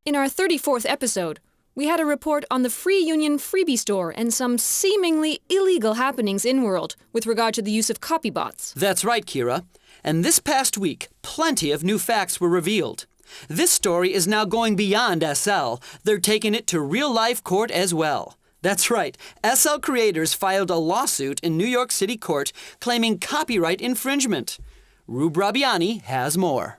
In our 34th episode, we had a report on the Free Union freebie store and some seemingly illegal happenings in-world with regard to the use of copybots. That's right, Kira. And this past week, plenty of new facts were revealed. This story is now going beyond SL. They're taking it to real-life court as well. That's right, SL creators filed a lawsuit in New York City court claiming copyright infringement. Rube Rabiani has more.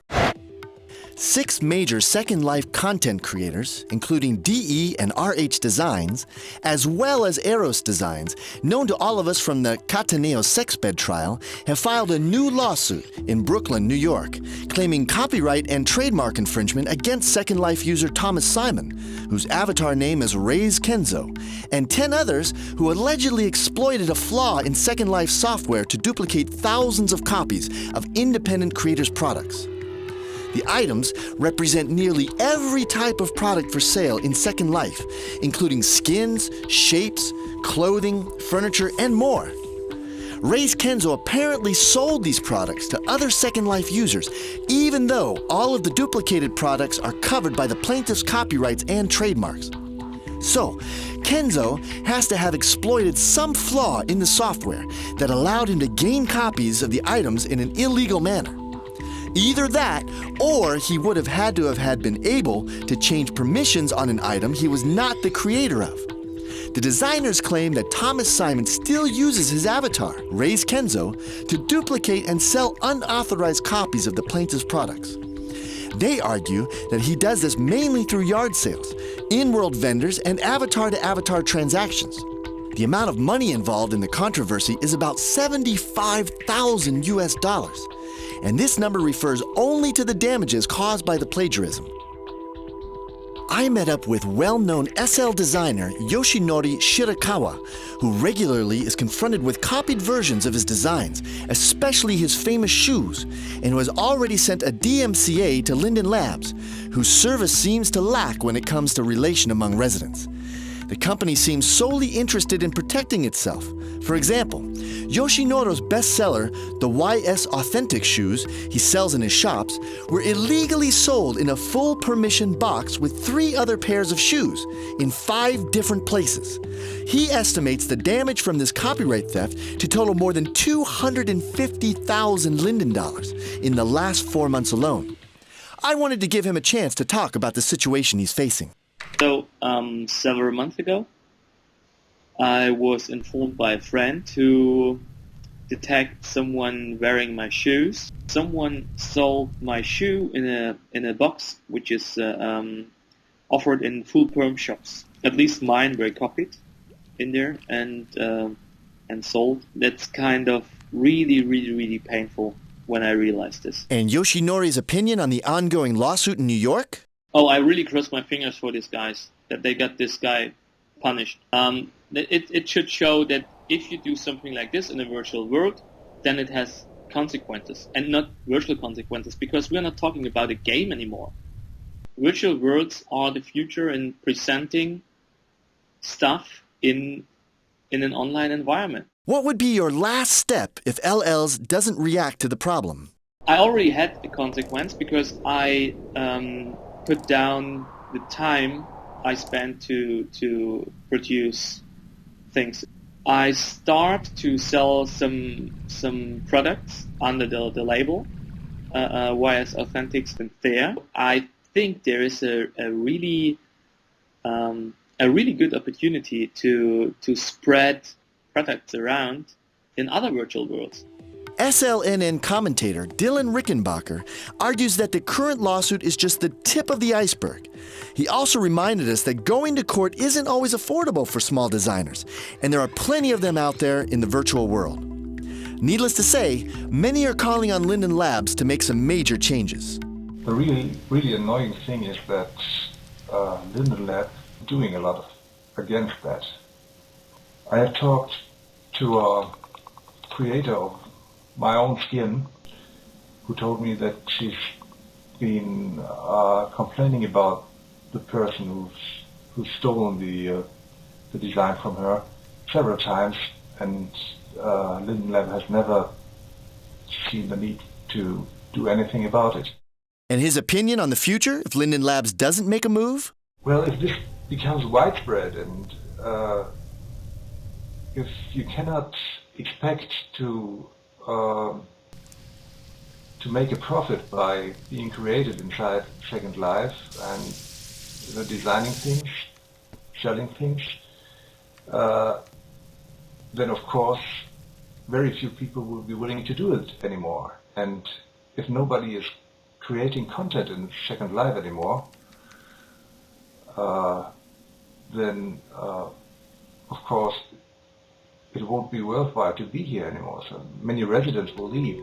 6 major Second Life content creators, including DE and RH Designs, as well as Eros Designs, known to all of us from the Cataneo sex bed trial, have filed a new lawsuit in Brooklyn, New York, claiming copyright and trademark infringement against Second Life user Thomas Simon, whose avatar name is Rei's Kenzo, and 10 others who allegedly exploited a flaw in Second Life software to duplicate thousands of copies of independent creators' products. The items represent nearly every type of product for sale in Second Life, including skins, shapes, clothing, furniture, and more. Rei's Kenzo apparently sold these products to other Second Life users, even though all of the duplicated products are covered by the plaintiff's copyrights and trademarks. So, Kenzo has to have exploited some flaw in the software that allowed him to gain copies of the items in an illegal manner. Either that, or he would have had to have been able to change permissions on an item he was not the creator of. The designers claim that Thomas Simon still uses his avatar, Rei's Kenzo, to duplicate and sell unauthorized copies of the plaintiff's products. They argue that he does this mainly through yard sales, in-world vendors, and avatar-to-avatar transactions. The amount of money involved in the controversy is about $75,000 US. And this number refers only to the damages caused by the plagiarism. I met up with well-known SL designer Yoshinori Shirakawa, who regularly is confronted with copied versions of his designs, especially his famous shoes, and who has already sent a DMCA to Linden Labs, whose service seems to lack when it comes to relation among residents. The company seems solely interested in protecting itself. For example, Yoshinori's bestseller, the YS Authentic shoes he sells in his shops, were illegally sold in a full permission box with 3 other pairs of shoes in 5 different places. He estimates the damage from this copyright theft to total more than $250,000 Linden dollars in the last 4 months alone. I wanted to give him a chance to talk about the situation he's facing. So, several months ago, I was informed by a friend to detect someone wearing my shoes. Someone sold my shoe in a box which is offered in full perm shops. At least mine were copied in there and sold. That's kind of really painful when I realized this. And Yoshinori's opinion on the ongoing lawsuit in New York? Oh, I really cross my fingers for these guys, that they got this guy punished. It should show that if you do something like this in a virtual world, then it has consequences, and not virtual consequences, because we're not talking about a game anymore. Virtual worlds are the future in presenting stuff in an online environment. What would be your last step if LLs doesn't react to the problem? I already had a consequence because I put down the time I spent to produce things. I start to sell some products under the label YS Authentics and Fair. I think there is a really good opportunity to spread products around in other virtual worlds. SLNN commentator Dylan Rickenbacker argues that the current lawsuit is just the tip of the iceberg. He also reminded us that going to court isn't always affordable for small designers, and there are plenty of them out there in the virtual world. Needless to say, many are calling on Linden Labs to make some major changes. The really annoying thing is that Linden Lab is doing a lot against that. I have talked to a creator of my own skin, who told me that she's been complaining about the person who's stolen the design from her several times, and Linden Lab has never seen the need to do anything about it. And his opinion on the future if Linden Labs doesn't make a move? Well, if this becomes widespread and if you cannot expect to make a profit by being creative inside Second Life and designing things, selling things, then of course very few people will be willing to do it anymore. And if nobody is creating content in Second Life anymore, then of course it won't be worthwhile to be here anymore. So many residents will leave.